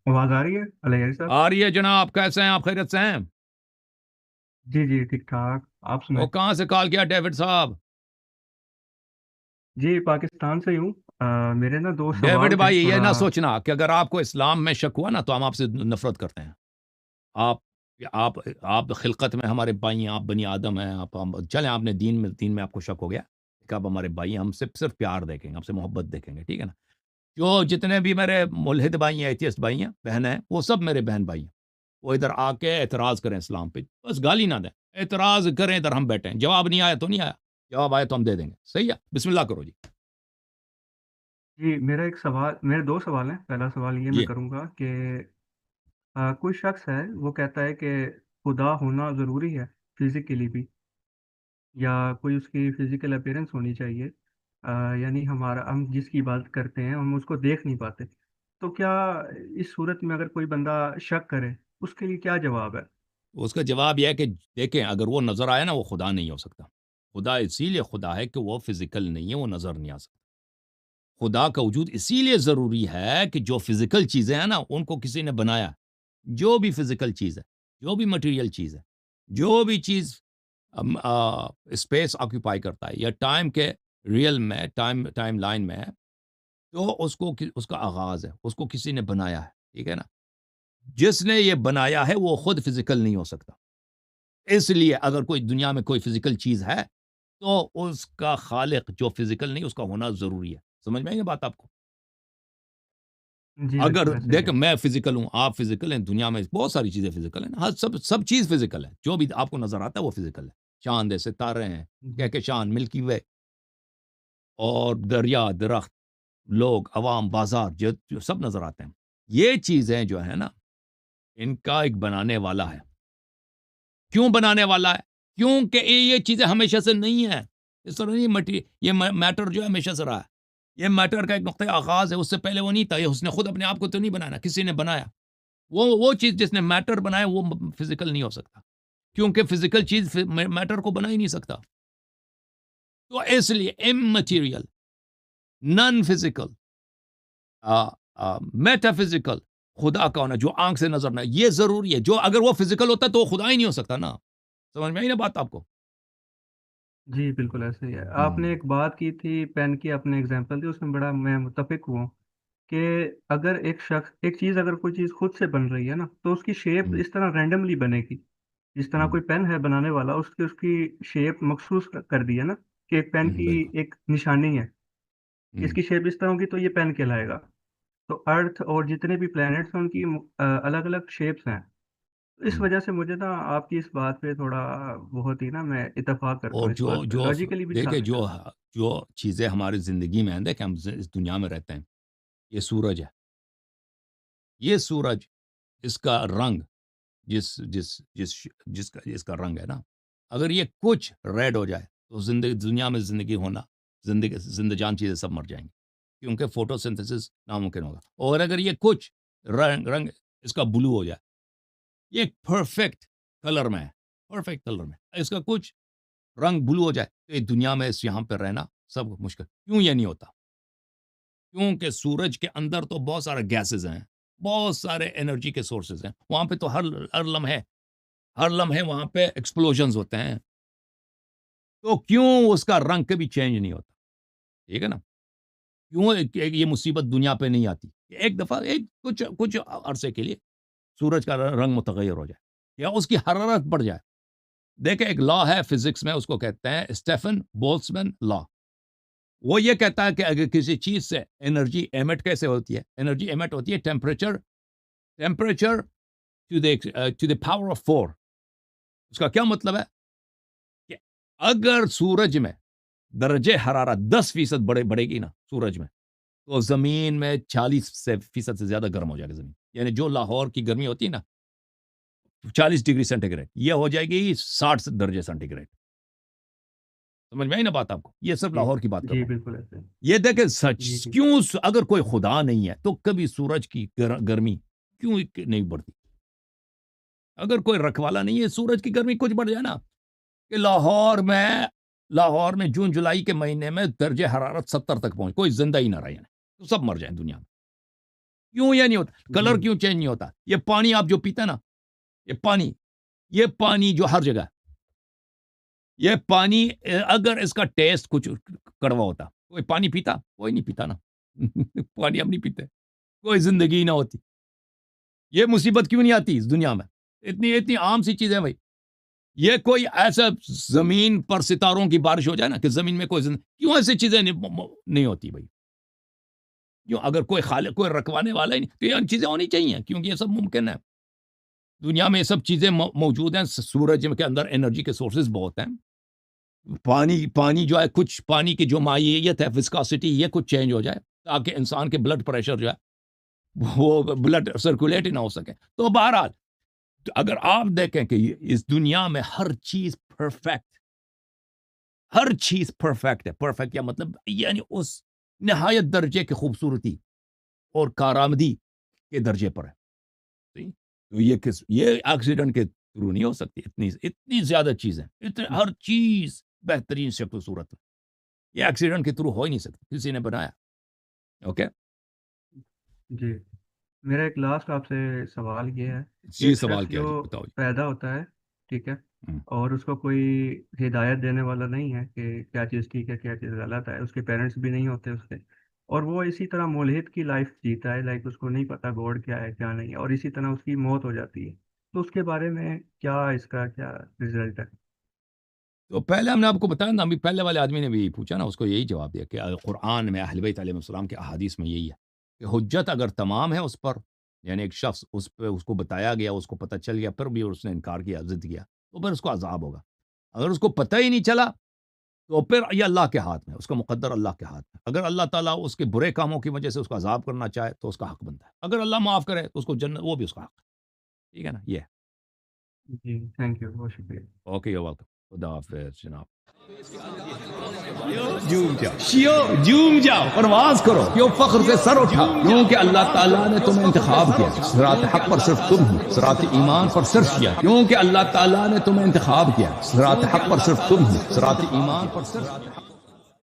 آواز آ رہی ہے علیہ صاحب؟ آ رہی ہے جناب، کیسے ہیں آپ؟ خیریت سے ہیں؟ جی جی ٹھیک ٹھاک، آپ وہ سنائیں؟ کہاں سے کال کیا ڈیوڈ صاحب؟ جی پاکستان سے ہی ہوں۔ میرے نا دو ڈیوڈ سوال تھے بھائی، یہ تھوڑا۔ نہ سوچنا کہ اگر آپ کو اسلام میں شک ہوا نا تو ہم آپ سے نفرت کرتے ہیں۔ آپ آپ آپ خلقت میں ہمارے بھائی ہیں، آپ بنی آدم ہیں، آپ چلیں، آپ نے دین میں آپ کو شک ہو گیا کہ آپ ہمارے بھائی ہیں، ہم سے صرف پیار دیکھیں گے، آپ سے محبت دیکھیں گے، ٹھیک ہے نا؟ جو جتنے بھی میرے ملحد بھائی ہیں، ایتھیسٹ بھائی ہیں، بہن ہیں، وہ سب میرے بہن بھائی ہیں۔ وہ ادھر آ کے اعتراض کریں اسلام پہ، بس گالی نہ دیں، اعتراض کریں، ادھر ہم بیٹھیں، جواب نہیں آیا تو نہیں آیا، جواب آیا تو ہم دے دیں گے، صحیح ہے؟ بسم اللہ کرو جی۔ جی میرا ایک سوال، میرے دو سوال ہیں۔ پہلا سوال یہ میں جی کروں گا کہ کوئی شخص ہے وہ کہتا ہے کہ خدا ہونا ضروری ہے فزیکلی بھی، یا کوئی اس کی فزیکل اپیرنس ہونی چاہیے، یعنی ہم جس کی بات کرتے ہیں ہم اس کو دیکھ نہیں پاتے، تو کیا اس صورت میں اگر کوئی بندہ شک کرے اس کے لیے کیا جواب ہے؟ اس کا جواب یہ ہے کہ دیکھیں، اگر وہ نظر آیا نا، وہ خدا نہیں ہو سکتا۔ خدا اسی لیے خدا ہے کہ وہ فزیکل نہیں ہے، وہ نظر نہیں آ سکتا۔ خدا کا وجود اسی لیے ضروری ہے کہ جو فزیکل چیزیں ہیں نا، ان کو کسی نے بنایا۔ جو بھی فزیکل چیز ہے، جو بھی مٹیریل چیز ہے، جو بھی چیز اسپیس آکوپائی کرتا ہے یا ٹائم کے ریئل میں ٹائم لائن میں ہے، تو اس کا آغاز ہے، اس کو کسی نے بنایا ہے، ٹھیک ہے نا؟ جس نے یہ بنایا ہے وہ خود فزیکل نہیں ہو سکتا۔ اس لیے اگر کوئی دنیا میں کوئی فزیکل چیز ہے تو اس کا خالق جو فزیکل نہیں، اس کا ہونا ضروری ہے۔ سمجھ میں آئی یہ بات آپ کو؟ جی اگر بالکل ایسے ہی دیکھ، ہے۔ میں فزیکل ہوں، آپ فزیکل ہیں، دنیا میں بہت ساری چیزیں فزیکل ہیں، ہر سب چیز فزیکل ہے، جو بھی آپ کو نظر آتا ہے وہ فزیکل ہے۔ چاند ہے، ستارے ہیں، جی کہکشان، ملکی وے، اور دریا، درخت، لوگ، عوام، بازار، جو سب نظر آتے ہیں، یہ چیزیں جو ہے نا، ان کا ایک بنانے والا ہے۔ کیوں بنانے والا ہے؟ کیونکہ یہ چیزیں ہمیشہ سے نہیں ہیں۔ اس طرح نہیں، یہ میٹر جو ہے ہمیشہ سے رہا ہے۔ یہ میٹر کا ایک نقطۂ آغاز ہے، اس سے پہلے وہ نہیں تھا، یہ اس نے خود اپنے آپ کو تو نہیں بنایا، کسی نے بنایا۔ وہ چیز جس نے میٹر بنایا وہ فزیکل نہیں ہو سکتا، کیونکہ فزیکل چیز میٹر کو بنا ہی نہیں سکتا۔ تو اس لیے اممٹیریل، نان فزیکل، میٹا فزیکل خدا کا ہونا، جو آنکھ سے نظر نہ، یہ ضروری ہے۔ جو اگر وہ فزیکل ہوتا تو وہ خدا ہی نہیں ہو سکتا نا۔ سمجھ میں آئی نا بات آپ کو؟ جی بالکل ایسے ہی ہے۔ آپ نے ہوں ایک بات کی تھی، پین کی آپ نے اگزامپل دی، اس میں بڑا میں متفق ہوں کہ اگر ایک شخص ایک چیز اگر کوئی چیز خود سے بن رہی ہے نا تو اس کی شیپ ہوں اس طرح رینڈملی بنے گی، جس طرح ہوں کوئی پین ہے بنانے والا اس کی شیپ مخصوص کر دی ہے نا، کہ ایک پین کی بالکل۔ ایک نشانی ہے، اس ہوں کی شیپ اس طرح ہوگی تو یہ پین کہلائے گا۔ تو ارتھ اور جتنے بھی پلانٹس ہیں ان کی الگ الگ شیپس ہیں۔ اس ہوں وجہ سے مجھے نا آپ کی اس بات پہ تھوڑا بہت ہی نا میں اتفاق کرتا اور ہوں اس جو بات پہ، جو لاجیکلی بھی دیکھیں، ثابت ہے۔ جو چیزیں ہماری زندگی میں ہیں، دیکھیں ہم اس دنیا میں رہتے ہیں، یہ سورج ہے، یہ سورج، اس کا رنگ، جس جس جس اس کا رنگ ہے نا، اگر یہ کچھ ریڈ ہو جائے تو دنیا میں زندگی ہونا، زندہ جان چیزیں سب مر جائیں گی، کیونکہ فوٹو سنتھسس ناممکن ہوگا۔ اور اگر یہ کچھ رنگ اس کا بلو ہو جائے، یہ ایک پرفیکٹ کلر میں ہے، پرفیکٹ کلر میں اس کا کچھ رنگ بلو ہو جائے تو یہ دنیا میں اس یہاں پہ رہنا سب مشکل۔ کیوں یہ نہیں ہوتا؟ کیونکہ سورج کے اندر تو بہت سارے گیسز ہیں، بہت سارے انرجی کے سورسز ہیں، وہاں پہ تو ہر لمحے وہاں پہ ایکسپلوژنز ہوتے ہیں، تو کیوں اس کا رنگ کبھی چینج نہیں ہوتا؟ ٹھیک ہے نا؟ کیوں یہ مصیبت دنیا پہ نہیں آتی؟ ایک دفعہ کچھ عرصے کے لیے سورج کا رنگ متغیر ہو جائے یا اس کی حرارت بڑھ جائے۔ دیکھیں، ایک لا ہے فزکس میں، اس کو کہتے ہیں اسٹیفن بولٹزمین لا۔ وہ یہ کہتا ہے کہ اگر کسی چیز سے انرجی ایمٹ کیسے ہوتی ہے؟ انرجی ایمٹ ہوتی ہے temperature to the power of 4۔ اس کا کیا مطلب ہے؟ کہ اگر سورج میں درجہ حرارت 10% بڑھے گی نا سورج میں، تو زمین میں 40% سے زیادہ گرم ہو جائے گا زمین، یعنی جو لاہور کی گرمی ہوتی ہے نا 40 ڈگری سینٹی گریڈ، یہ ہو جائے گی 60 درجے سینٹی گریڈ۔ سمجھ میں آئی نا بات آپ کو؟ یہ صرف جی لاہور کی بات کر جی رہا ہوں۔ بالکل ایسے۔ یہ دیکھیں سچ، جی جی کیوں اگر کوئی خدا نہیں ہے تو کبھی سورج کی گرمی کیوں نہیں بڑھتی؟ اگر کوئی رکھوالا نہیں ہے، سورج کی گرمی کچھ بڑھ جائے نا، کہ لاہور میں جون جولائی کے مہینے میں درجہ حرارت 70 تک پہنچ، کوئی زندہ ہی نہ رہے، تو سب مر جائیں دنیا میں۔ کیوں یہ نہیں ہوتا؟ جی کلر کیوں چینج نہیں ہوتا؟ یہ پانی آپ جو پیتے نا، یہ پانی جو ہر جگہ، یہ پانی اگر اس کا ٹیسٹ کچھ کڑوا ہوتا، کوئی پانی پیتا؟ کوئی نہیں پیتا نا پانی ہم نہیں پیتے، کوئی زندگی نہ ہوتی۔ یہ مصیبت کیوں نہیں آتی اس دنیا میں؟ اتنی عام سی چیز ہے بھائی۔ یہ کوئی ایسا زمین پر ستاروں کی بارش ہو جائے نا کہ زمین میں کوئی کیوں ایسی چیزیں نہیں ہوتی بھائی؟ کیوں؟ اگر کوئی خالق، کوئی رکھوانے والا ہی نہیں تو یہ چیزیں ہونی چاہیے، کیونکہ یہ سب ممکن ہے۔ دنیا میں یہ سب چیزیں موجود ہیں۔ سورج کے اندر انرجی کے سورسز بہت ہیں۔ پانی جو ہے، کچھ پانی کی جو مائعیت ہے، وسکاسٹی، یہ کچھ چینج ہو جائے تاکہ انسان کے بلڈ پریشر جو ہے وہ بلڈ سرکولیٹ ہی نہ ہو سکے۔ تو بہرحال اگر آپ دیکھیں کہ اس دنیا میں ہر چیز پرفیکٹ ہے۔ پرفیکٹ کیا مطلب؟ یعنی اس نہایت درجے کی خوبصورتی اور کارآمدی کے درجے پر ہے۔ تو یہ ایکسیڈنٹ کے تھرو نہیں ہو سکتی۔ اتنی زیادہ چیزیں، ہر چیز بہترین شکل و صورت میں، یہ ایکسیڈنٹ کے تھرو ہو ہی نہیں سکتی، کسی نے بنایا۔ اوکے جی، میرا ایک لاسٹ آپ سے سوال یہ ہے کہ جی، ایک سوال شخص کیا جو جی، بتاؤ جی۔ پیدا ہوتا ہے، ٹھیک ہے، ہم۔ اور اس کو کوئی ہدایت دینے والا نہیں ہے کہ کیا چیز ٹھیک ہے کیا چیز غلط ہے، اس کے پیرنٹس بھی نہیں ہوتے اس کے، اور وہ اسی طرح ملحد کی لائف جیتا ہے، لائک اس کو نہیں پتا گاڈ کیا ہے کیا نہیں ہے، اور اسی طرح اس کی موت ہو جاتی ہے، تو اس کے بارے میں کیا اس کا کیا رزلٹ ہے؟ تو پہلے ہم نے آپ کو بتایا نا، ابھی پہلے والے آدمی نے بھی پوچھا نا، اس کو یہی جواب دیا کہ قرآن میں اہل بیت علیہ السلام کے احادیث میں یہی ہے کہ حجت اگر تمام ہے اس پر، یعنی ایک شخص اس پہ، اس کو بتایا گیا، اس کو پتہ چل گیا، پھر بھی اس نے انکار کیا، ضد کیا، تو پھر اس کو عذاب ہوگا۔ اگر اس کو پتہ ہی نہیں چلا تو پھر یہ اللہ کے ہاتھ میں، اس کا مقدر اللہ کے ہاتھ میں۔ اگر اللہ تعالیٰ اس کے برے کاموں کی وجہ سے اس کو عذاب کرنا چاہے تو اس کا حق بنتا ہے، اگر اللہ معاف کرے تو اس کو جنت، وہ بھی اس کا حق ہے۔ ٹھیک ہے نا؟ یہ جی تھینک یو، بہت شکریہ۔ Okay, you welcome. خدا حافظ جناب۔ جوم جاؤ، پرواز کرو، کیوں فخر سے سر اٹھا، کیونکہ اللہ تعالیٰ نے تمہیں انتخاب کیا، صراط حق پر صرف تم ہو، صراط ایمان پر صرف کیا، کیونکہ اللہ تعالیٰ نے تمہیں انتخاب کیا، صراط حق پر صرف تم ہو، صراط ایمان پر صرف